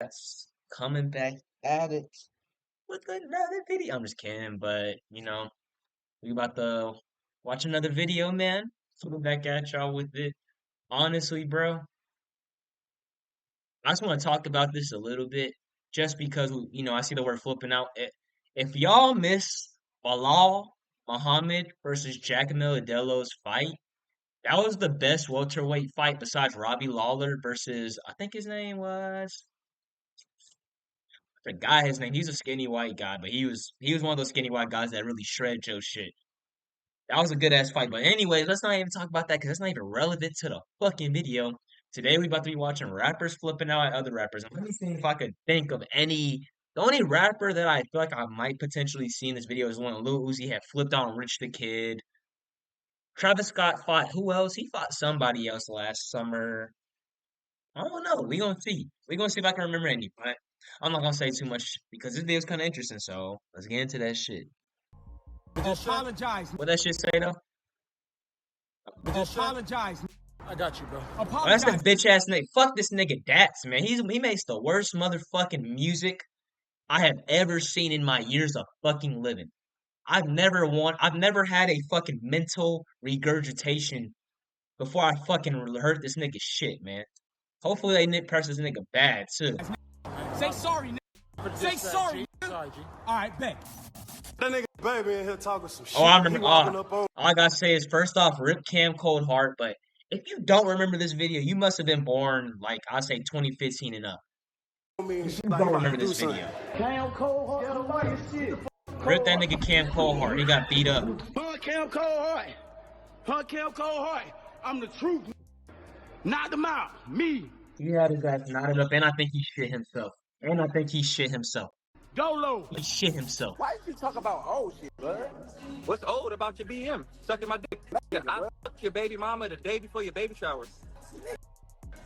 That's coming back at it with another video. I'm just kidding, but we about to watch another video, man. Coming back at y'all with it. Honestly, bro, I just want to talk about this a little bit, just because I see the word flipping out. If y'all miss Bilal Muhammad versus Jack Miladello's fight, that was the best welterweight fight besides Robbie Lawler versus I think his name was I forgot his name. He's a skinny white guy, but he was one of those skinny white guys that really shred Joe shit. That was a good ass fight. But anyways, let's not even talk about that because that's not even relevant to the fucking video. Today we about to be watching rappers flipping out at other rappers. And let me see if I could think of any. The only rapper that I feel like I might potentially see in this video is one Lil Uzi had flipped out on Rich the Kid. Travis Scott fought who else? He fought somebody else last summer. I don't know. We gonna see. We gonna see if I can remember any. But I'm not gonna say too much because this video's kind of interesting. So let's get into that shit. Apologize. What that shit say though? Apologize. I got you, bro. Oh, that's the bitch ass nigga. Fuck this nigga Dax, man. He makes the worst motherfucking music I have ever seen in my years of fucking living. I've never had a fucking mental regurgitation before I fucking heard this nigga shit, man. Hopefully they press this nigga bad too. Say sorry, nigga. Say sorry. Sorry, G. All right, bet. That nigga baby in here talking some shit. Oh, I remember. All I gotta say is first off, rip Cam Cold Heart. But if you don't remember this video, you must have been born like I say 2015 and up. You don't remember this video. Cam Cold Heart. Rip that nigga Cam Cold Heart. He got beat up. Cam Cold Heart. Cam Cold Heart. I'm the truth. Knock them out. Me. He had his ass knotted up, and I think he shit himself. Dolo. He shit himself. Why did you talk about old shit, bud? What's old about your BM? Sucking my dick. I fucked your baby mama the day before your baby showers.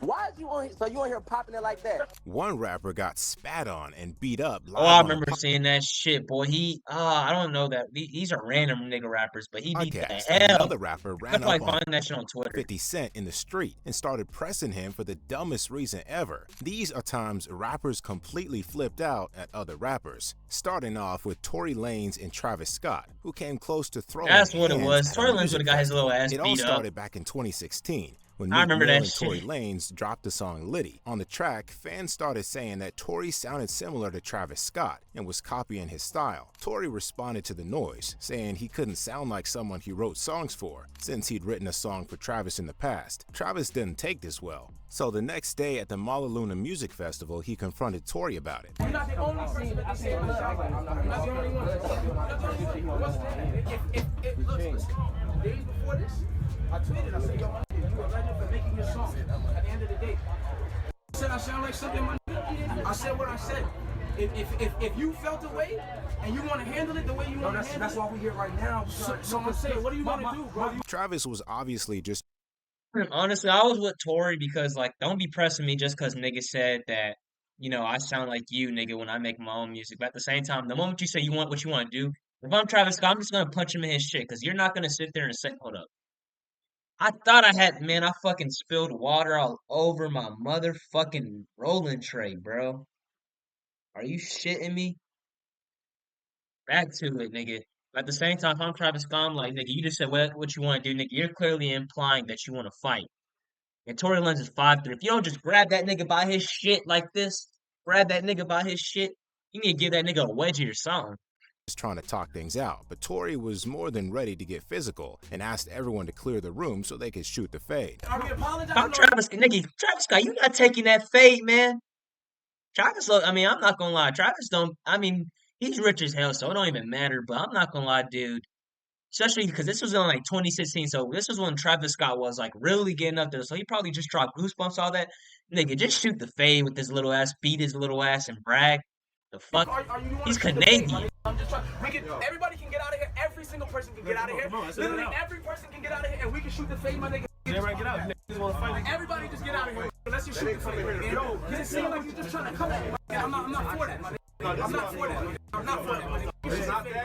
Why is you on here? So you on here popping it like that? One rapper got spat on and beat up. Oh, I remember seeing that shit, boy. I don't know that. These are random nigga rappers, but he beat the hell. Another rapper ran up on that shit on Twitter. 50 Cent in the street and started pressing him for the dumbest reason ever. These are times rappers completely flipped out at other rappers. Starting off with Tory Lanez and Travis Scott, who came close to throwing. That's what it was. Tory Lanez would have got his little ass beat up. It all started back in 2016. When I remember that shit. Tory Lanez dropped the song Liddy. On the track, fans started saying that Tory sounded similar to Travis Scott and was copying his style. Tory responded to the noise, saying he couldn't sound like someone he wrote songs for, since he'd written a song for Travis in the past. Travis didn't take this well. So the next day at the Malaluna Music Festival, he confronted Tory about it. You're not the only person that I say I'm not the only one. Look, days before this, I tweeted, I said, yo, you a legend for making your song. At the end of the day, I said I sound like something, my nigga. I said what I said. If you felt the way and you want to handle it the way you want to handle it, that's why we're here right now. So I'm saying, what do you want to do, bro? Travis was obviously just. Honestly, I was with Tory because, like, don't be pressing me just because nigga said that, I sound like you, nigga, when I make my own music. But at the same time, the moment you say you want what you want to do, if I'm Travis Scott, I'm just going to punch him in his shit because you're not going to sit there and say, hold up. I thought I fucking spilled water all over my motherfucking rolling tray, bro. Are you shitting me? Back to it, nigga. At the same time, if I'm Travis Scott, I'm like, nigga, you just said what you want to do, nigga. You're clearly implying that you want to fight. And Tory Lanez is 5'3". If you don't just grab that nigga by his shit like this, you need to give that nigga a wedgie or something. Trying to talk things out, but Tory was more than ready to get physical and asked everyone to clear the room so they could shoot the fade. I'm Travis Scott, you not taking that fade, man. Travis, I'm not gonna lie, he's rich as hell, so it don't even matter, but I'm not gonna lie, dude. Especially because this was in like 2016, so this was when Travis Scott was like really getting up there, so he probably just dropped Goosebumps, all that. Nigga, just shoot the fade with his little ass, beat his little ass, and brag. The fuck? He's Canadian. Everybody can get out of here. Every single person can get out of here. Literally every person can get out of here, and we can shoot the fade, my nigga. Everybody get out. Everybody just get out of here. Let's just shoot the fade. Yo, it seems like you're just trying to come at me. I'm not for that, my nigga. I'm not for that. I'm not for that, my nigga.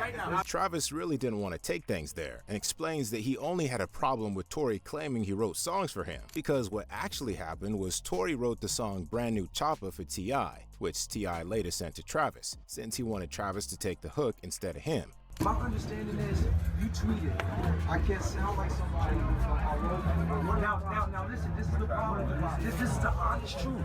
Right now. Travis really didn't want to take things there and explains that he only had a problem with Tory claiming he wrote songs for him, because what actually happened was Tory wrote the song Brand New Chopper for T.I., which T.I. later sent to Travis, since he wanted Travis to take the hook instead of him. My understanding is you tweeted, I can't sound like somebody now listen, this is the problem. This is the honest truth.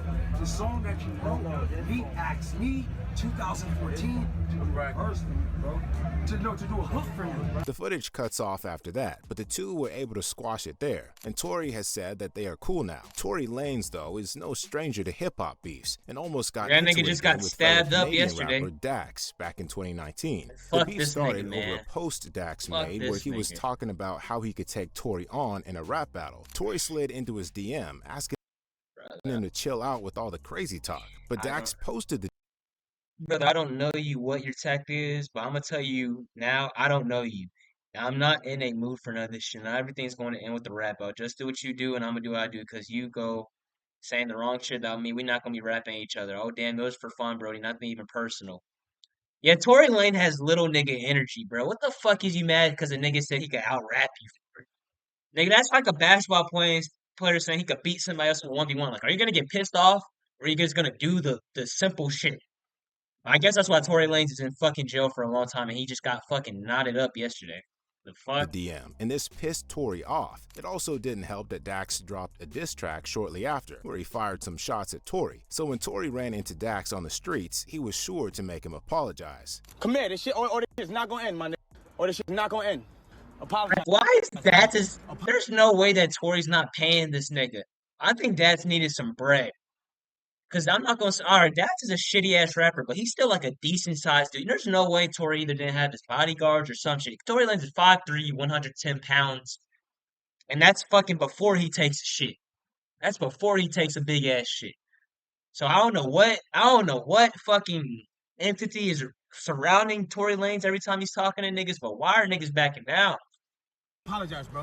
The song that you wrote, he asked me 2014 to reverse me, bro. To do a hook for him. The footage cuts off after that, but the two were able to squash it there, and Tory has said that they are cool now. Tory Lanez, though, is no stranger to hip-hop beefs, and almost got That into nigga it just again got with stabbed fellow up Canadian yesterday. rapper Dax back in 2019. Fuck The beef this started nigga, man. over a post Dax Fuck made this where he was nigga. talking about how he could take Tory on in a rap battle. Tory slid into his DM, asking him to chill out with all the crazy talk, but Dax posted the Brother, I don't know you what your tech is, but I'm gonna tell you now, I don't know you. I'm not in a mood for none of this shit. Not everything's going to end with the rap out. Just do what you do, and I'm gonna do what I do, because you go saying the wrong shit about me. We're not gonna be rapping at each other. Oh damn, those for fun, Brody. Nothing even personal. Yeah, Tory Lane has little nigga energy, bro. What the fuck is you mad because a nigga said he could out rap you for? Nigga, that's like a basketball player saying he could beat somebody else with 1v1. Like, are you gonna get pissed off, or are you just gonna do the simple shit? I guess that's why Tory Lanez is in fucking jail for a long time, and he just got fucking knotted up yesterday. The fuck? DM, and this pissed Tory off. It also didn't help that Dax dropped a diss track shortly after, where he fired some shots at Tory. So when Tory ran into Dax on the streets, he was sure to make him apologize. Come here, this shit, or this shit's not gonna end, my nigga. Or this shit's not gonna end. Apologize. Why is that just... There's no way that Tory's not paying this nigga. I think Dax needed some bread. Because I'm not going to say, all right, Dax is a shitty ass rapper, but he's still like a decent sized dude. There's no way Tory either didn't have his bodyguards or some shit. Tory Lanez is 5'3", 110 pounds. And that's fucking before he takes a shit. That's before he takes a big ass shit. So I don't know what fucking entity is surrounding Tory Lanez every time he's talking to niggas, but why are niggas backing down? Apologize, bro.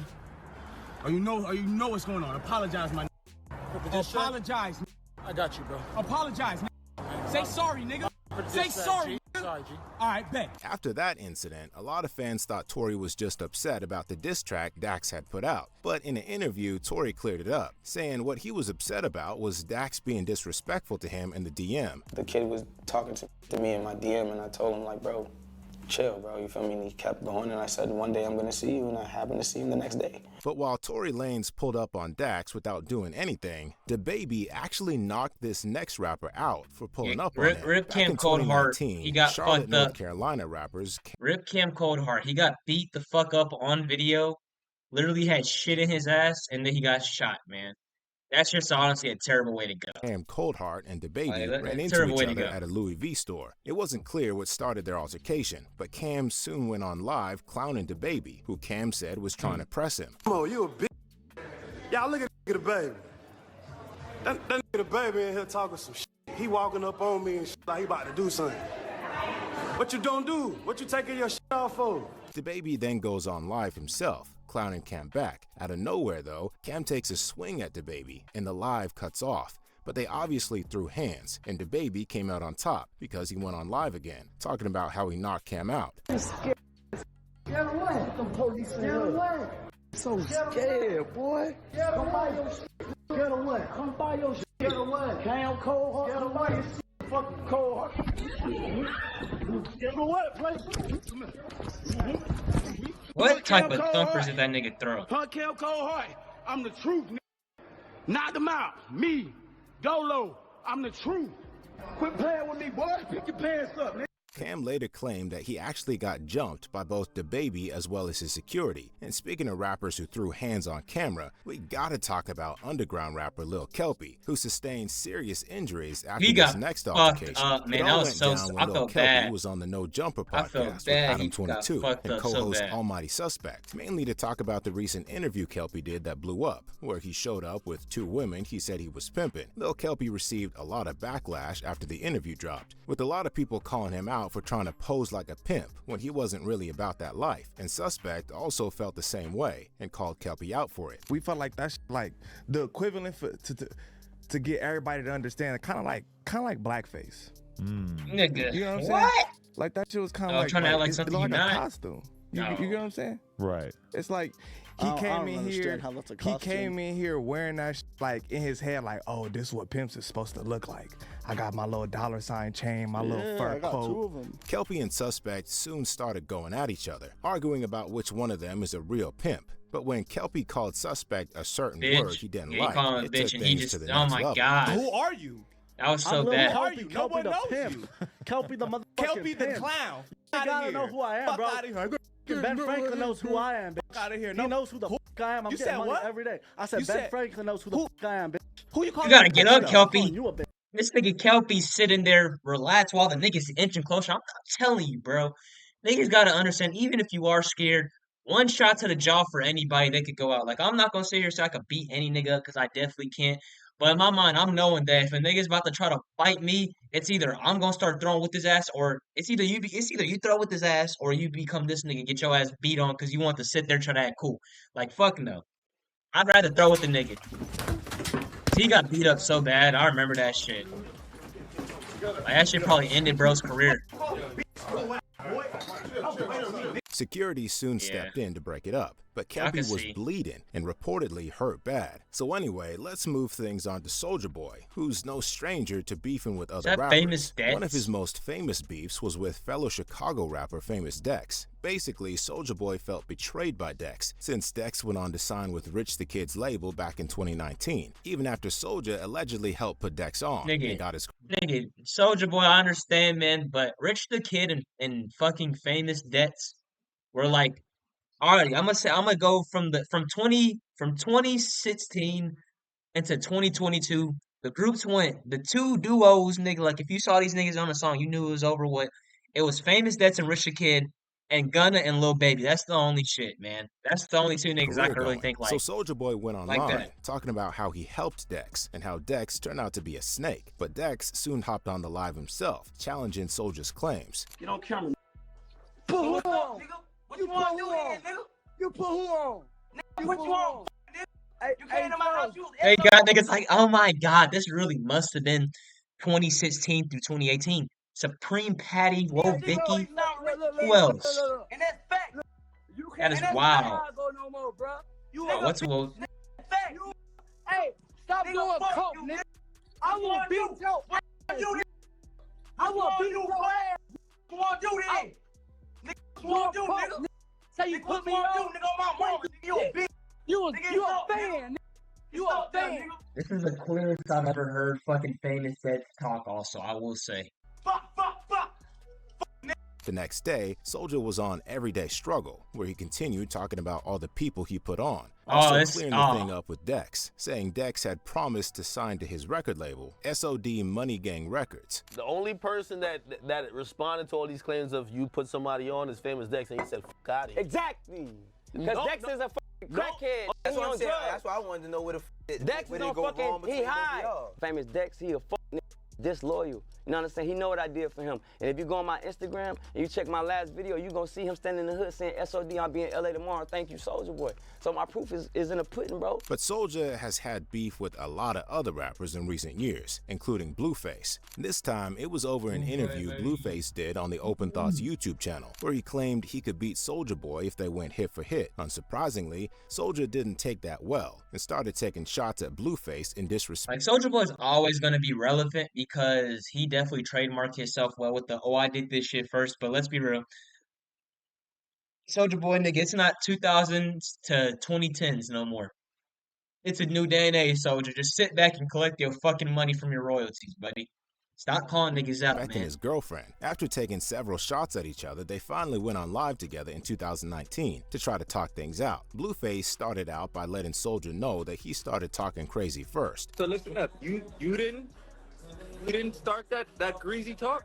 Or you know what's going on. Apologize, my nigga. Apologize. I got you, bro. Apologize, nigga. Say sorry, nigga. Say sorry, nigga. Sorry, G. All right, bet. After that incident, a lot of fans thought Tory was just upset about the diss track Dax had put out. But in an interview, Tory cleared it up, saying what he was upset about was Dax being disrespectful to him in the DM. The kid was talking to me in my DM, and I told him, like, bro, chill, bro, you feel me? And he kept going, and I said, one day I'm gonna see you, and I happened to see him the next day. But while Tory Lanez pulled up on Dax without doing anything, DaBaby actually knocked this next rapper out for pulling up on him. Rip Back Cam in Coldheart, 2019, he got Charlotte, fucked North up. Carolina rappers Rip Cam Coldheart, he got beat the fuck up on video. Literally had shit in his ass, and then he got shot, man. That's just honestly a terrible way to go. Cam Coldheart and DaBaby Like, ran into terrible each way to other go. at a Louis V store. It wasn't clear what started their altercation, but Cam soon went on live clowning DaBaby, who Cam said was trying to press him. Come on, you a bitch. Y'all look at the baby. That nigga the baby in here talking some shit. He walking up on me and shit like he about to do something. What you don't do? What you taking your shit off for? DaBaby then goes on live himself, clowning Cam back. Out of nowhere though, Cam takes a swing at DaBaby and the live cuts off. But they obviously threw hands, and DaBaby came out on top because he went on live again, talking about how he knocked Cam out. Get away. The police get away. So scared, boy. Come buy your shit. Get away. Come buy your shit. Get away. Cam Coldheart. Get away. Fucking Coldheart. Get away, play. What type of thumpers did that nigga throw? Punk Cam Coldheart. I'm the truth, nigga. Knock them out. Me. Dolo. I'm the truth. Quit playing with me, boy. Pick your pants up, nigga. Cam later claimed that he actually got jumped by both DaBaby as well as his security. And speaking of rappers who threw hands on camera, we gotta talk about underground rapper Lil Kelpie, who sustained serious injuries after He this got next fucked altercation. up, man. It That all was went so- down I when Lil felt Kelpie bad. was on the No Jumper I felt podcast with bad. Adam He got 22 fucked and up so co-host bad. Almighty Suspect, mainly to talk about the recent interview Kelpie did that blew up, where he showed up with two women he said he was pimping. Lil Kelpie received a lot of backlash after the interview dropped, with a lot of people calling him out for trying to pose like a pimp when he wasn't really about that life. And Suspect also felt the same way and called Kelpie out for it. We felt like that's like the equivalent for to get everybody to understand, kind of like blackface. Nigga, You know what I'm saying? what? Like that shit was kind of Oh, like trying to act like it something looked you're like a not? costume. You No. get what I'm saying? Right. It's like he I came don't in understand here. how that's a He costume. came in here wearing that like in his head, like, oh, this is what pimps is supposed to look like. I got my little $ chain, my little fur I got coat. 2 of them. Kelpie and Suspect soon started going at each other, arguing about which one of them is a real pimp. But when Kelpie called Suspect a certain Bitch. word he didn't Yeah, he like, called him it bitch, took and he things to just, the oh next my level. god, Who are you? that was so I'm Lil bad. Kelpie, No Kelpie one the knows pimp. you. Kelpie the motherfucking Kelpie the pimp. clown. You Outta gotta here. know who I am, Fuck bro. outta here. Ben Franklin knows who I am, bitch. Fuck outta here. He No. knows who the fuck I am. I'm You getting said money what? every day. I said You Ben said- Franklin knows who the fuck I am, bitch. Who you calling? You gotta a get bitch, up, though? Kelpie. Calling you a bitch. This nigga Kelpie's sitting there relaxed while the niggas inching closer. I'm telling you, bro. Niggas gotta understand, even if you are scared, one shot to the jaw for anybody, they could go out. Like, I'm not gonna sit here and say I could beat any nigga because I definitely can't. But in my mind, I'm knowing that if a nigga's about to try to fight me, it's either I'm gonna start throwing with his ass, or it's either you throw with his ass, or you become this nigga, get your ass beat on because you want to sit there try to act cool. Like, fuck no. I'd rather throw with the nigga. He got beat up so bad. I remember that shit. Like, that shit probably ended bro's career. Security soon Yeah. stepped in to break it up, but Yeah, I Kelpie can was see. bleeding and reportedly hurt bad. So anyway, let's move things on to Soulja Boy, who's no stranger to beefing with other that rappers. Famous One of Dex? his most famous beefs was with fellow Chicago rapper Famous Dex. Basically, Soulja Boy felt betrayed by Dex, since Dex went on to sign with Rich the Kid's label back in 2019, even after Soulja allegedly helped put Dex on Nigga. and got his Nigga, Soldier Boy, I understand, man, but Rich the Kid and fucking Famous Dex were like, alrighty, I'm gonna go from 2016 into 2022. The groups went, the two duos, nigga. Like, if you saw these niggas on the song, you knew it was over. What it was, Famous Dex and Rich the Kid, and Gunna and Lil Baby. That's the only shit, man. That's the only two niggas I career can really going. think like. So Soulja Boy went like online that. talking about how he helped Dex and how Dex turned out to be a snake. But Dex soon hopped on the live himself, challenging Soulja's claims. Get on camera. Put who What's up, on? nigga? What You you want put to do who then, on? nigga? You put who on? Nigga, what you want, nigga? Hey, You came to my house, you was They got niggas like, oh my god, this really must have been 2016 through 2018. Supreme Patty, Lil Vicky. Who else? And that's fact. You That is can't wild. go no more, bro. You Oh, what's Lil? Fact. Hey, stop Nigga, doing fuck coke, you, nigga. nigga. I want beat your ass. You I want beat your ass. What you want to do then? Nigga, what you want to do, nigga? Say you Nigga, what put me you want to do, on. nigga, on my mama? Nigga, you a bitch. You Nigga, a you fan. nigga. You a Stop that, fan. nigga. This is the clearest I've ever heard fucking Famous Dex talk. Also, I will say. Fuck. The next day, Soulja was on Everyday Struggle, where he continued talking about all the people he put on. Also clearing the thing up with Dex, saying Dex had promised to sign to his record label, SOD Money Gang Records. The only person that responded to all these claims of you put somebody on is Famous Dex, and he said, "Fuck out of here." Exactly. Because Dex is a fucking crackhead. That's He what I'm on saying. drugs. That's why I wanted to know where the Dex where is they on go wrong fucking, between he both of high. y'all. Famous Dex, he a fuck disloyal. You know what I'm saying? He know what I did for him. And if you go on my Instagram and you check my last video, you gonna see him standing in the hood saying, SOD, I'll be in LA tomorrow. Thank you, Soulja Boy. So my proof is in the pudding, bro. But Soulja has had beef with a lot of other rappers in recent years, including Blueface. This time, it was over an interview Blueface did on the Open Thoughts YouTube channel, where he claimed he could beat Soulja Boy if they went hit for hit. Unsurprisingly, Soulja didn't take that well and started taking shots at Blueface in disrespect. Like, Soulja Boy is always going to be relevant because he definitely trademarked himself well with the, oh, I did this shit first. But let's be real. Soulja Boy, nigga, it's not 2000s to 2010s no more. It's a new day and age, Soulja. Just sit back and collect your fucking money from your royalties, buddy. Stop calling niggas out, And man. his girlfriend. After taking several shots at each other, they finally went on live together in 2019 to try to talk things out. Blueface started out by letting Soulja know that he started talking crazy first. So listen up, you didn't start that greasy talk?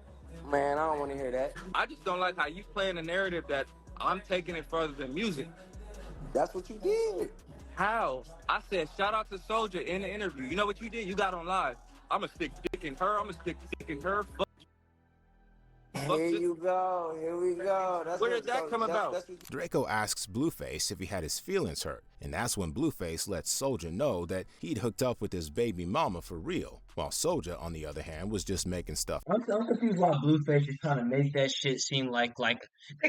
Man, I don't want to hear that. I just don't like how you playing the narrative that I'm taking it further than music. That's what you did. How? I said shout out to Soulja in the interview. You know what you did? You got on live. I'ma stick dick in her. I'ma stick dick in her. Here you go. Here we go. That's Where what- did that so come about? that's what- Draco asks Blueface if he had his feelings hurt, and that's when Blueface lets Soulja know that he'd hooked up with his baby mama for real, while Soulja, on the other hand, was just making stuff. I'm confused why Blueface is trying to make that shit seem like, nigga,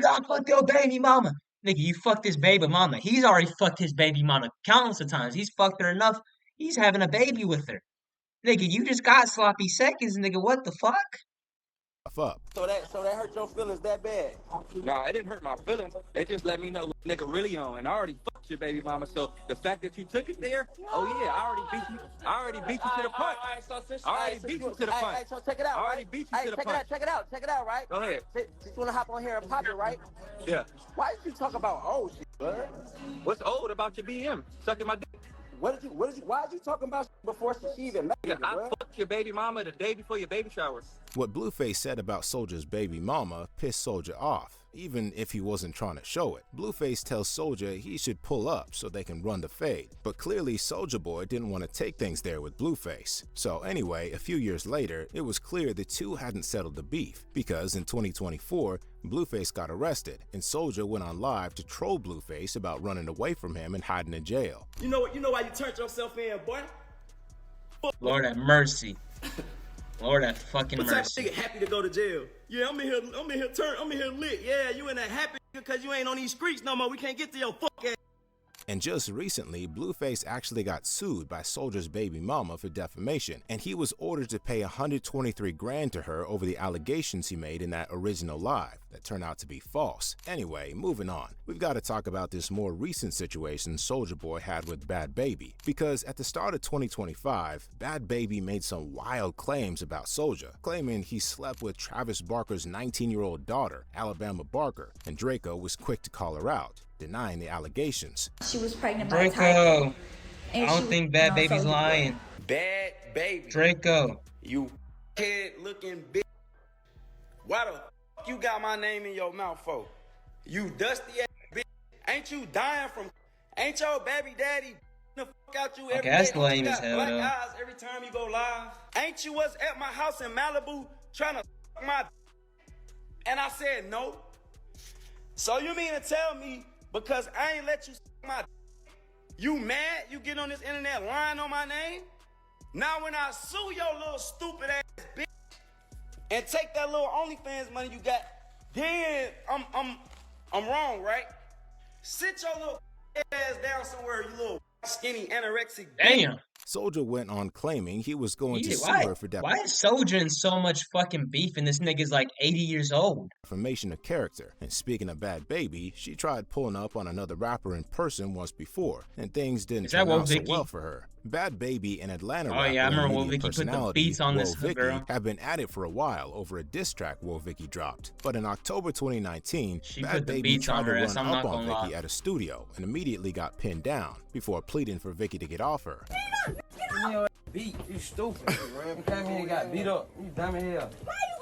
I fucked your baby mama. Nigga, you fucked his baby mama. He's already fucked his baby mama countless of times. He's fucked her enough. He's having a baby with her. Nigga, you just got sloppy seconds, nigga. What the fuck? Up. So that hurt your feelings that bad? Nah, it didn't hurt my feelings. It just let me know nigga really on, and I already fucked your baby mama. So the fact that you took it there, oh yeah, I already beat you. I already beat you to the punch. I already beat you to the punch. Hey, so check it out, I already right? beat you to the punch. Check it out, right? Go ahead. Since you wanna hop on here and pop it, right? Yeah. Why did you talk about old shit, bud? What's old about your BM? Sucking my dick. Why did you talking about shit before she even made it, I bro? fucked your baby mama the day before your baby shower. What Blueface said about Soulja's baby mama pissed Soulja off, even if he wasn't trying to show it. Blueface tells Soulja he should pull up so they can run the fade, but clearly Soulja Boy didn't want to take things there with Blueface. So anyway, a few years later, it was clear the two hadn't settled the beef, because in 2024, Blueface got arrested, and Soulja went on live to troll Blueface about running away from him and hiding in jail. You know why you turned yourself in, boy? Lord have mercy. Lord have fucking What type of mercy. nigga happy to go to jail? Yeah, I'm in here lit. Yeah, you in that happy because you ain't on these streets no more. We can't get to your fuck ass. And just recently, Blueface actually got sued by Soulja's baby mama for defamation, and he was ordered to pay $123 grand to her over the allegations he made in that original live that turned out to be false. Anyway, moving on, we've got to talk about this more recent situation Soulja Boy had with Bad Baby, because at the start of 2025, Bad Baby made some wild claims about Soulja, claiming he slept with Travis Barker's 19-year-old daughter, Alabama Barker, and Draco was quick to call her out, denying the allegations. She was pregnant by Draco. I don't think Bad Baby's lying. Bad Baby. Draco. You head looking bitch. Why the fuck you got my name in your mouth for? You dusty ass bitch. Ain't you dying from? Ain't your baby daddy the fuck out you every Okay, that's day? lame You as got hell, black though. eyes every time you go live. Ain't you was at my house in Malibu trying to fuck my? And I said no. So you mean to tell me because I ain't let you suck my? You mad? You get on this internet lying on my name? Now when I sue your little stupid ass bitch and take that little OnlyFans money you got, then I'm wrong, right? Sit your little ass down somewhere, you little skinny anorexic bitch. Damn. Soulja went on claiming he was going to sue Why her for why is Soulja in so much fucking beef and this nigga's like 80 years old? defamation of character. And speaking of Bad Baby, she tried pulling up on another rapper in person once before, and things didn't Is that turn out Woah so Vicky? well for her. Bad Baby and Atlanta Oh, rapper yeah, I remember and Woah media Vicky put the personality beats on this Woah Vicky girl. have been at it for a while over a diss track Woah Vicky dropped. But in October 2019, She Bad put the Baby beats tried on to her run ass, I'm up not on gonna Vicky lie. at a studio and immediately got pinned down before pleading for Vicky to get off her. Beat, you stupid, man. You came here and got beat up. You dumb as hell. Why you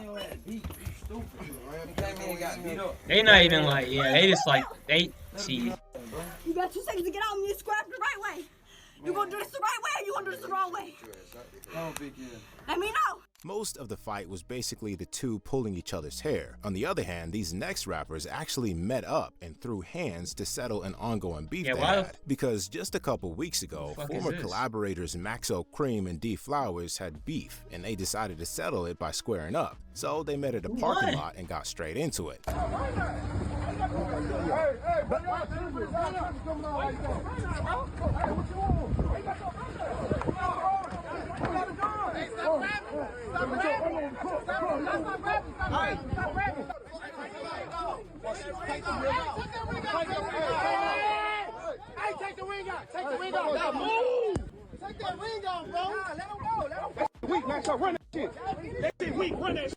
go beat, you stupid, man. You came here and got beat up. They not even like, yeah, they just like, they, see. You got 2 seconds to get out and you scrap the right way. You gonna do this the right way or you gonna do this the wrong way? Let me know. Most of the fight was basically the two pulling each other's hair. On the other hand, these next rappers actually met up and threw hands to settle an ongoing beef Yeah, they why- had. Because just a couple weeks ago, fuck is former this? collaborators Maxo Cream and D Flowers had beef, and they decided to settle it by squaring up. So they met at a parking lot and got straight into it. Hey, take the ring out. Take the ring out. Now move. Take that ring off, bro. Let him go. Let him go. Weak, man. So run that shit. That shit weak. Run that shit.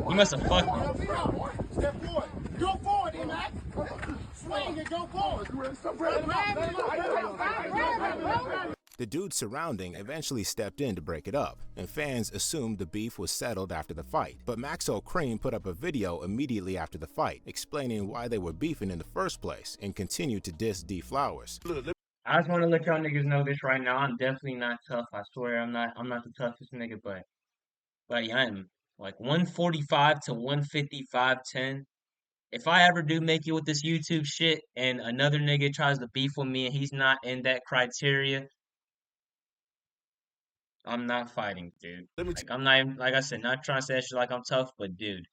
You must have fucked me. Step forward. Go forward, Emac. Swing and go forward. The dude surrounding eventually stepped in to break it up, and fans assumed the beef was settled after the fight. But Maxo Cream put up a video immediately after the fight, explaining why they were beefing in the first place, and continued to diss D Flowers. I just want to let y'all niggas know this right now. I'm definitely not tough. I swear I'm not. I'm not the toughest nigga, but yeah, I'm like 145 to 150, 5'10". If I ever do make it with this YouTube shit and another nigga tries to beef with me and he's not in that criteria, I'm not fighting, dude. Like I'm not even, like I said, not trying to say that shit like I'm tough, but dude,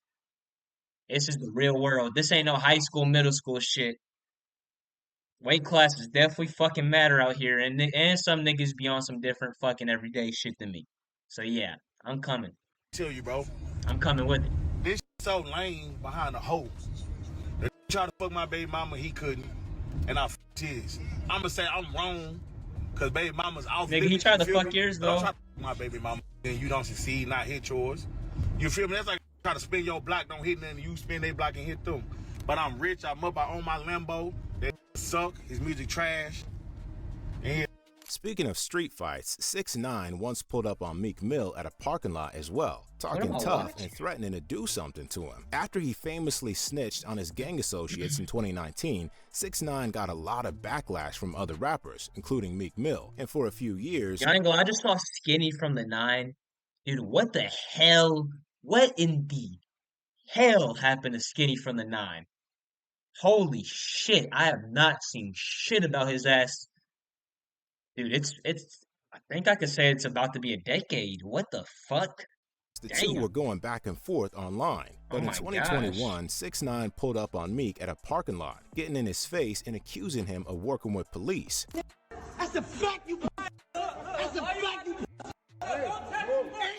this is the real world. This ain't no high school, middle school shit. Weight classes definitely fucking matter out here, and some niggas be on some different fucking everyday shit than me. So yeah, I'm coming. Tell you, bro. I'm coming with it. This so lame behind the hoe. They try to fuck my baby mama, he couldn't, and I fucked his. I'ma say I'm wrong, cause baby mama's off. Nigga, he tried to fuck yours though. Don't try to fuck my baby mama, and you don't succeed, not hit yours. You feel me? That's like try to spin your block, don't hit nothing. You spin their block and hit them. But I'm rich. I'm up. I own my Lambo. That suck. His music trash. And Speaking of street fights, 6ix9ine once pulled up on Meek Mill at a parking lot as well, talking tough and threatening to do something to him. After he famously snitched on his gang associates in 2019, 6ix9ine got a lot of backlash from other rappers, including Meek Mill, and for a few years... I ain't gonna lie, I just saw Skinny from the 9. Dude, what the hell? What in the hell happened to Skinny from the 9? Holy shit, I have not seen shit about his ass. Dude, it's I think I could say it's about to be a decade. What the fuck? The two were going back and forth online, but in 2021, 6ix9ine pulled up on Meek at a parking lot, getting in his face and accusing him of working with police. That's a fact, you. That's a fact, you. Hey,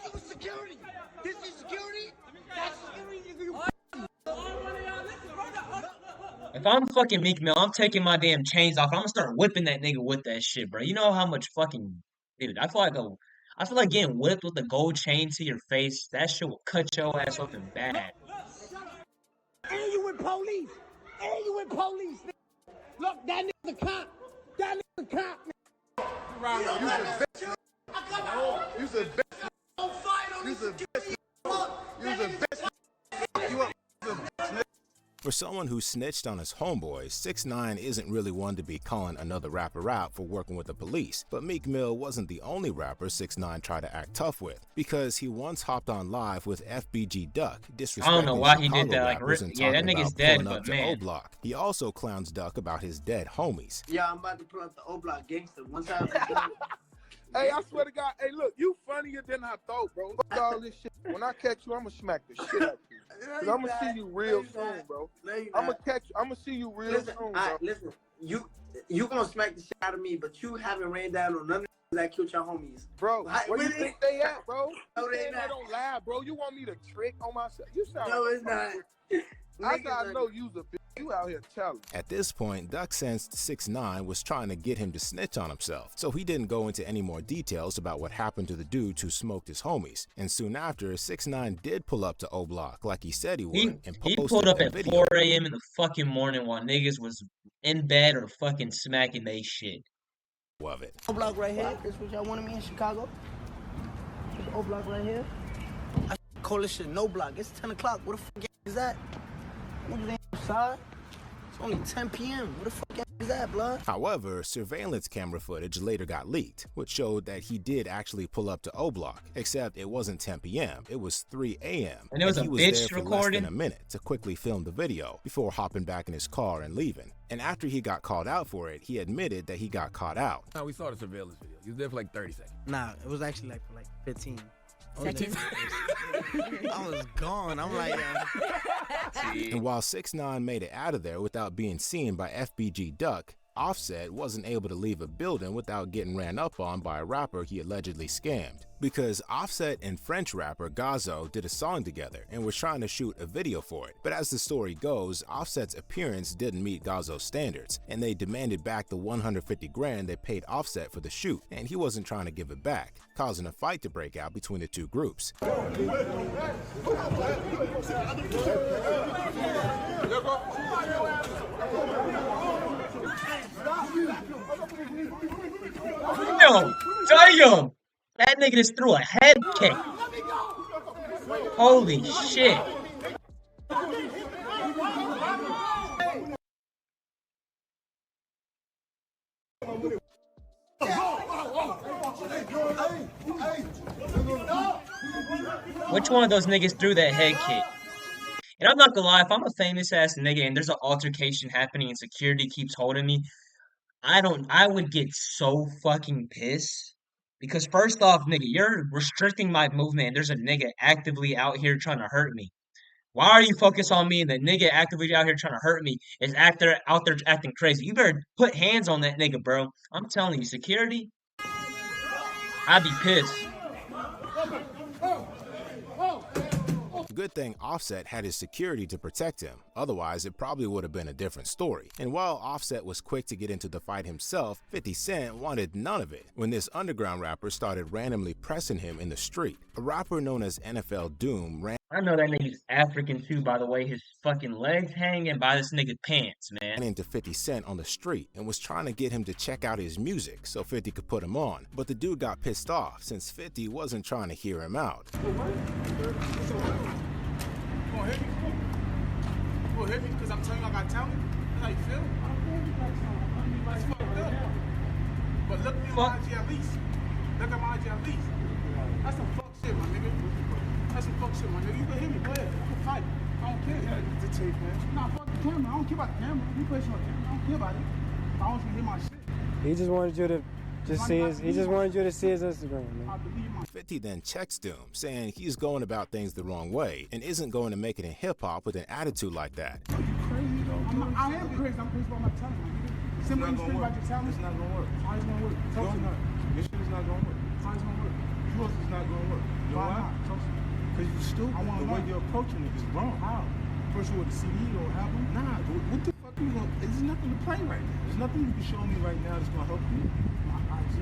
you security. This is security. That's security. If I'm fucking Meek Mill, I'm taking my damn chains off. I'm gonna start whipping that nigga with that shit, bro. You know how much fucking dude? I feel like getting whipped with a gold chain to your face. That shit will cut your ass open bad. And you with police. And you with police. Look, that nigga's a cop. That nigga's a cop. You the best. You the best. You the best. You the best. For someone who snitched on his homeboys, 6ix9ine isn't really one to be calling another rapper out for working with the police, but Meek Mill wasn't the only rapper 6ix9ine tried to act tough with, because he once hopped on live with FBG Duck, disrespecting I don't know why he Chicago did that. Like, rappers and yeah, that talking nigga's about dead, pulling up but to man. O-Block. He also clowns Duck about his dead homies. Yeah, I'm about to pull up the O-Block gangster. One time. Hey, I swear to God, hey, look, you funnier than I thought, bro. Fuck all this shit. When I catch you, I'ma smack the shit out of you. Cause I'ma see you real soon, bro. I'ma see you real soon, bro. Right, listen, you gonna smack the shit out of me, but you haven't ran down on none of that killed your homies. Bro, where you think they at, bro? No, they I don't lie, bro. You want me to trick on myself? You sound no, like it's not. I know you's a bitch. You out here telling. At this point, Duck sensed 6ix9ine was trying to get him to snitch on himself, so he didn't go into any more details about what happened to the dudes who smoked his homies. And soon after, 6ix9ine did pull up to O-Block like he said he would, and He posted pulled up a at video. 4 a.m. in the fucking morning while niggas was in bed or fucking smacking they shit. Of it. O-Block right here. This what y'all wanted me in Chicago. This O-Block right here. I call this shit no block. It's 10 o'clock. What the fuck is that? Niggas ain't outside. It's only 10 p.m. What the fuck is that, blood? However, surveillance camera footage later got leaked, which showed that he did actually pull up to O-Block, except it wasn't 10 p.m., it was 3 a.m. And it was he a was bitch there for less recording? than a minute to quickly film the video before hopping back in his car and leaving. And after he got called out for it, he admitted that he got caught out. We saw the surveillance video. He was there for like 30 seconds. Nah, it was actually like for like 15. Seconds? I was gone. I'm like, And while 6ix9ine made it out of there without being seen by FBG Duck, Offset wasn't able to leave a building without getting ran up on by a rapper he allegedly scammed. Because Offset and French rapper Gazo did a song together and was trying to shoot a video for it. But as the story goes, Offset's appearance didn't meet Gazo's standards, and they demanded back the 150 grand they paid Offset for the shoot, and he wasn't trying to give it back, causing a fight to break out between the two groups. Damn! That nigga just threw a head kick. Holy shit. Which one of those niggas threw that head kick? And I'm not gonna lie, if I'm a famous ass nigga and there's an altercation happening and security keeps holding me, I would get so fucking pissed. Because first off, nigga, you're restricting my movement and there's a nigga actively out here trying to hurt me. Why are you focused on me and the nigga actively out here trying to hurt me is out there acting crazy? You better put hands on that nigga, bro. I'm telling you, security, I'd be pissed. Good thing Offset had his security to protect him, otherwise it probably would have been a different story. And while Offset was quick to get into the fight himself, 50 Cent wanted none of it when this underground rapper started randomly pressing him in the street. A rapper known as NFL Doom ran I know that nigga's African too, by the way. His fucking legs hanging by this nigga's pants, man. into 50 Cent on the street and was trying to get him to check out his music so 50 could put him on. But the dude got pissed off since 50 wasn't trying to hear him out. You gonna hit me? You gonna hit me because I'm telling you I got talent? That's how you feel? That's fucked up. But look at my IG at least. Look at my IG at least. That's some fuck shit, my nigga. That's some fuck shit, my nigga. You can hit me, go ahead. I can fight. I don't care. Yeah, the tape, man. Nah, fuck the camera. I don't care about the camera. You play on camera. I don't care about it. I want you to hit my shit. He just wanted you to see his Instagram, man. 50 then checks Doom, saying he's going about things the wrong way and isn't going to make it in hip-hop with an attitude like that. Are you crazy, though? I am crazy. I'm crazy about my talent, my nigga. Simply you speak about your talent. It's not gonna work. How is it gonna work? Talk to me. Your shit is not gonna work. How is it gonna work? Yours is not gonna work. You know why? Because you're stupid. The way you're approaching it is wrong. How? First you with the CD or album? Nah, what the fuck you gonna... There's nothing to play right now. There's nothing you can show me right now that's gonna help you. My IG.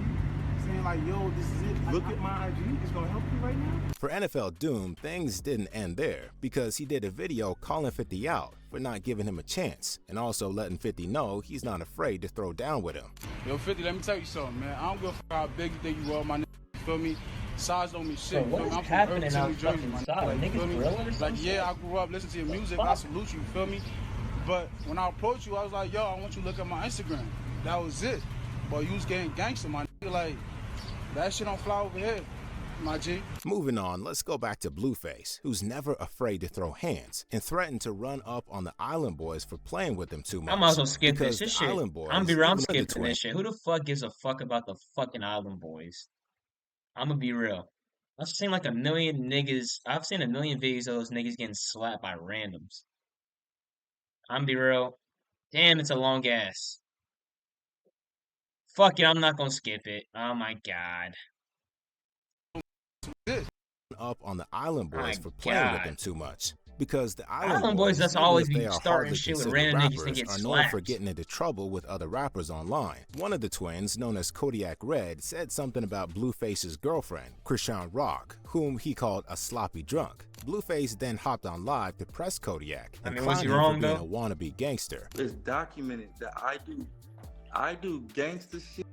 Saying like, yo, this is it. Look at my IG. It's gonna help you right now. For NFL Doom, things didn't end there because he did a video calling 50 out for not giving him a chance and also letting 50 know he's not afraid to throw down with him. Yo, 50, let me tell you something, man. I don't give a fuck how big you think you are, my nigga. You feel me? Size don't mean shit. Bro, what is I'm happening from out New Jersey, man. Like, niggas grilling or something? Like, yeah, I grew up listening to your music. I salute you, you feel me? But when I approached you, I was like, yo, I want you to look at my Instagram. That was it. But you was getting gangster, my nigga. Like, that shit don't fly over here, my G. Moving on, let's go back to Blueface, who's never afraid to throw hands and threatened to run up on the Island Boys for playing with them too much. I might as well skip this shit. Island Boys, I'm skipping this shit. Who the fuck gives a fuck about the fucking Island Boys? I'm gonna be real. I've seen like a million niggas. I've seen a million videos of those niggas getting slapped by randoms. I'm gonna be real. Damn, it's a long ass. Fuck it, I'm not gonna skip it. Oh my god. Up on the Island Boys for playing with them too much. Because the Island Boys that's even always if they be are starting hardly shit with considered random niggas and rappers, get are known for slapped. getting into trouble with other rappers online. One of the twins, known as Kodiak Red, said something about Blueface's girlfriend, Krishan Rock, whom he called a sloppy drunk. Blueface then hopped on live to press Kodiak and was he clowned him wrong, for being though? a wannabe gangster. It's documented that I do gangster shit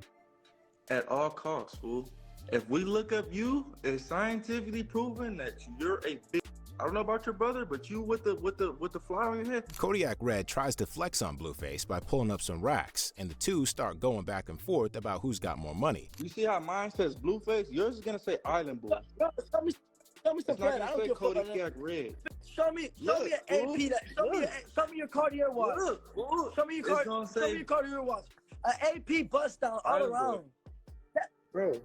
at all costs, fool. If we look up you, it's scientifically proven that you're a big. I don't know about your brother, but you with the fly on your head. Kodiak Red tries to flex on Blueface by pulling up some racks, and the two start going back and forth about who's got more money. You see how mine says Blueface? Yours is gonna say Island Boys. Show me some It's not bread. I gonna don't say give a fuck about Kodiak that. Red. Show me an AP that. Show me your Cartier watch. Show me your Cartier watch. An AP bust down all Island around. Bro.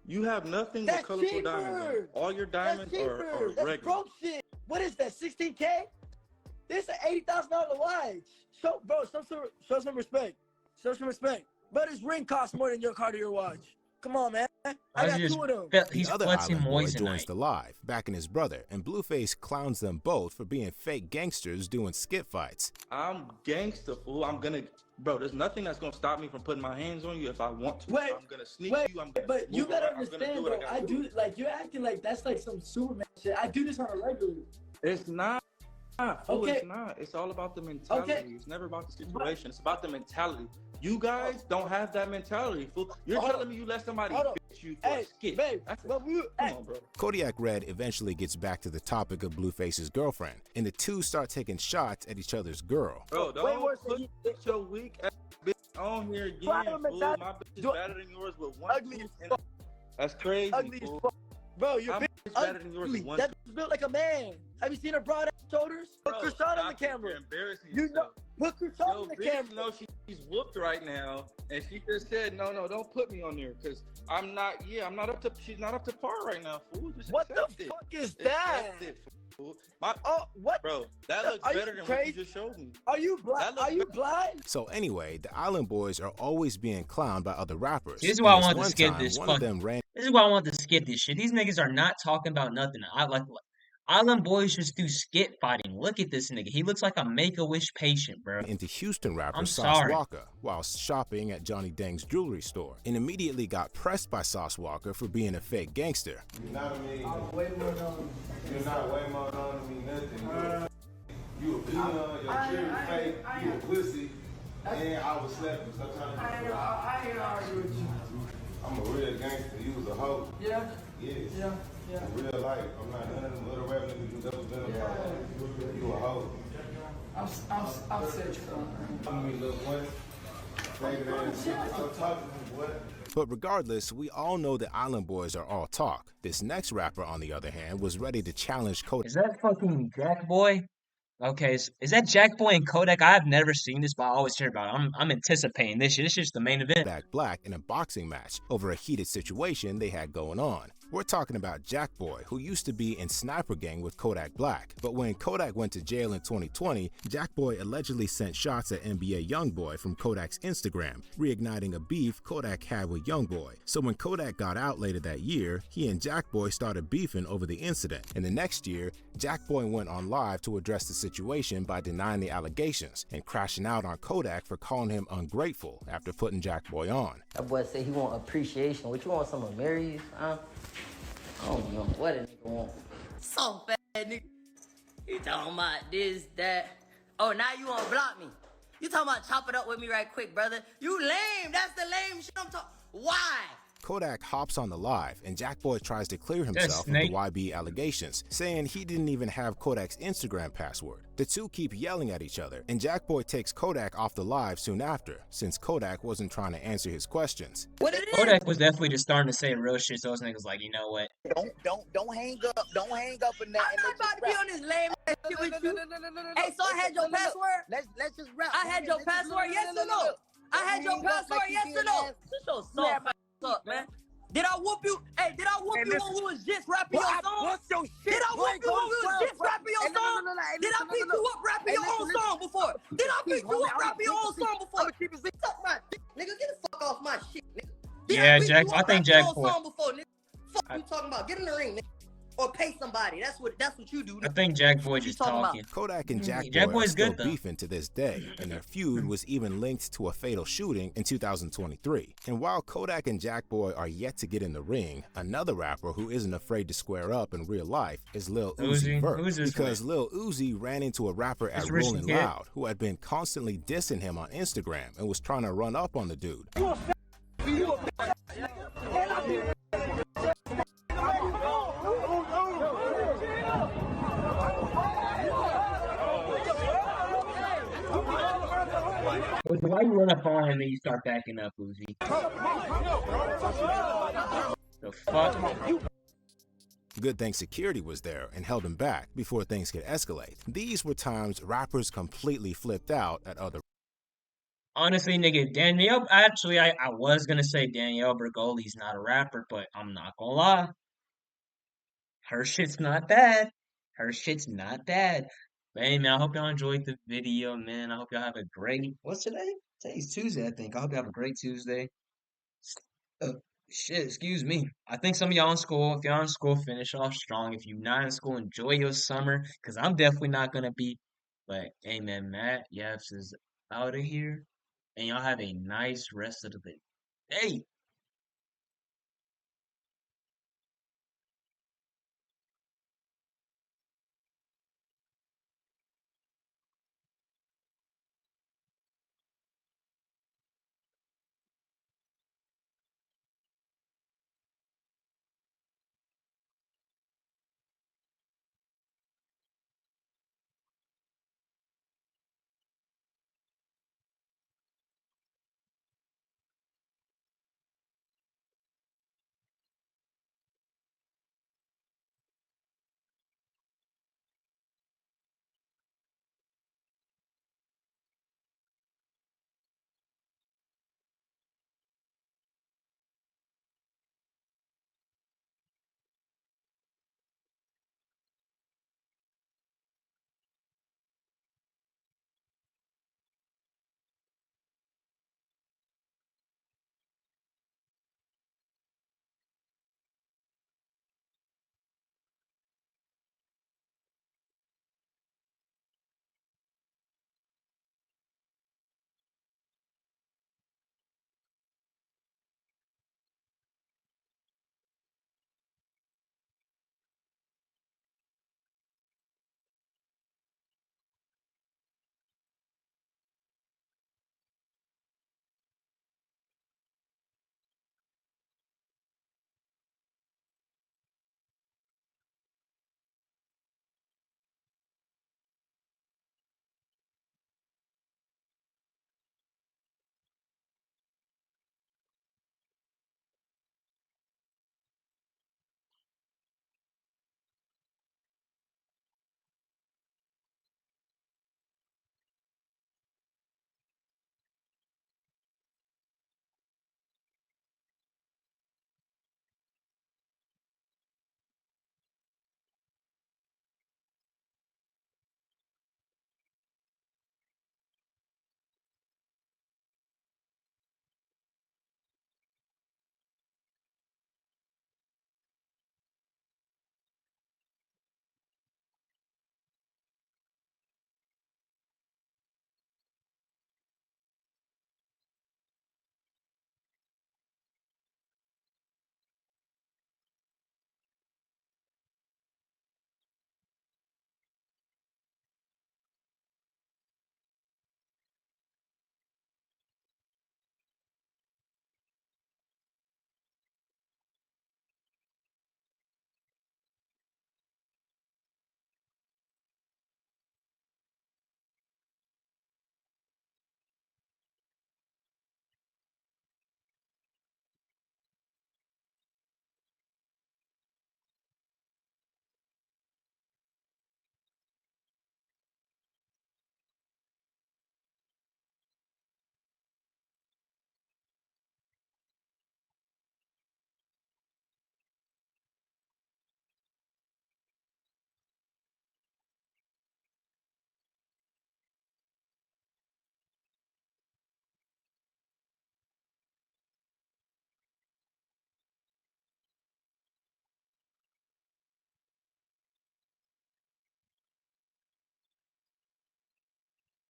You have nothing with That's colorful diamonds on. cheaper. All your diamonds That's are cheaper. That's regular. broke shit. What is that? 16K? This is an $80,000 watch. Show some respect. Show some respect. But his ring costs more than your Cartier watch. Come on, man. I got two of them. The other Island Boy joins the live, backing his brother, and Blueface clowns them both for being fake gangsters doing skit fights. I'm gangster, fool. I'm gonna, bro. There's nothing that's gonna stop me from putting my hands on you if I want to. Wait, I'm gonna sneak you. I'm gonna But you move gotta around. I'm gonna understand, do what bro. I I gotta do like you're acting like that's like some Superman shit. I do this on a regular. It's not. Fool, Okay. It's not. It's all about the mentality. Okay. It's never about the situation. It's about the mentality. You guys don't have that mentality, fool. You're Hold telling on. me you let somebody Hold on. bitch you for a skit. Babe, Come on, bro. Kodiak Red eventually gets back to the topic of Blueface's girlfriend, and the two start taking shots at each other's girl. Bro, Way don't worse than put your weak ass bitch on here again, Problem is fool. that- My bitch is better than yours with one Ugly tooth. as And that's crazy, Ugly as fool. fuck. Bro, your My bitch bitch better than yours ugly. with one That tooth. bitch built like a man. Have you seen her broad ass shoulders? Put Bro, Krishan on the stop it. camera. You're embarrassing You know, yourself. put Krishan Yo, on the bitch, camera. know she's whooped right now, and she just said, no, don't put me on there, because I'm not up to, she's not up to par right now, fool. Just What the accept it. fuck is that? Accept it, fool. What? Bro, that looks Are you better than what crazy? you just showed me. Are you blind? Are you blind? So anyway, the Island Boys are always being clowned by other rappers. This is why I And wanted to one skip time, this. one Fuck. of them ran This is why I want to skip this shit. These niggas are not talking about nothing. I like Island Boys just do skit fighting. Look at this nigga. He looks like a Make-A-Wish patient, bro. into Houston rapper I'm Sauce sorry. Walker while shopping at Johnny Dang's jewelry store, and immediately got pressed by Sauce Walker for being a fake gangster. You know what I mean? You're not way more known than me, nothing. You a peanut, your cherry fake, you a pussy, and I was slapping. Stop trying to I ain't argue with you. I'm a real gangster. You was a hoe. Yeah. Yes. Yeah. Yeah. In real life, I'm not none of them other rap niggas you never been about. You a hoe. I'm set you Tell me, little boy. Stop talking to me, boy. But regardless, we all know the Island Boys are all talk. This next rapper, on the other hand, was ready to challenge Kodak. Is that fucking Jack Boy? Okay, is that Jack Boy and Kodak? I've never seen this, but I always hear about it. I'm anticipating this shit. This is the main event. Kodak Black in a boxing match over a heated situation they had going on. We're talking about Jack Boy, who used to be in Sniper Gang with Kodak Black. But when Kodak went to jail in 2020, Jack Boy allegedly sent shots at NBA Youngboy from Kodak's Instagram, reigniting a beef Kodak had with Youngboy. So when Kodak got out later that year, he and Jack Boy started beefing over the incident. And the next year, Jack Boy went on live to address the situation by denying the allegations and crashing out on Kodak for calling him ungrateful after putting Jack Boy on. That boy said he want appreciation. What you want, some of Mary's, huh? I don't know what a nigga want. So bad, nigga. You talking about this, that. Oh, now you wanna block me. You talking about chop it up with me right quick, brother. You lame. That's the lame shit I'm talking. Why? Kodak hops on the live, and Jack Boy tries to clear himself of the YB allegations, saying he didn't even have Kodak's Instagram password. The two keep yelling at each other, and Jack Boy takes Kodak off the live soon after, since Kodak wasn't trying to answer his questions. Kodak was definitely just starting to say real shit, so those niggas like, you know what? Don't hang up. Don't hang up in that. I'm not about to be on this lame ass shit with you. Hey, so I had your password? Let's just rap. I had your password, yes or no? I had your password, yes or no? Shut your soft ass up, man. Did I whoop you? Hey, did I whoop you when we was just rapping your song? Did I whoop you when we was just rapping your song? Did I pick you up rapping your own song before? Did I pick you up rapping your own song before? Suck my dick, nigga. Get the fuck off my shit, nigga. Yeah, Jack. I think Jack Boy. Fuck you talking about? Get in the ring, nigga. Or pay somebody. That's what you do. I think Jack Boy just talking. Kodak and Jack Jack Boy are Boy's still good, though. beefing to this day, and their feud was even linked to a fatal shooting in 2023. And while Kodak and Jack Boy are yet to get in the ring, another rapper who isn't afraid to square up in real life is Lil Uzi Vert. Who's this Because Lil Uzi ran into a rapper at It's Rich Rollin' Kid. Loud who had been constantly dissing him on Instagram and was trying to run up on the dude. Why you run up on him and you start backing up, Uzi? The fuck? Good thing security was there and held him back before things could escalate. These were times rappers completely flipped out at other. Honestly, nigga, Danielle, actually, I was gonna say Danielle Bergoli's not a rapper, but I'm not gonna lie. Her shit's not bad. Her shit's not bad. But hey, man, I hope y'all enjoyed the video, man. I hope y'all have a great, what's today? Today's Tuesday, I think. I hope you have a great Tuesday. Shit, excuse me. I think some of y'all in school, if y'all in school, finish off strong. If you're not in school, enjoy your summer, because I'm definitely not gonna be. But hey, man, Matt Yaps is out of here. And y'all have a nice rest of the day.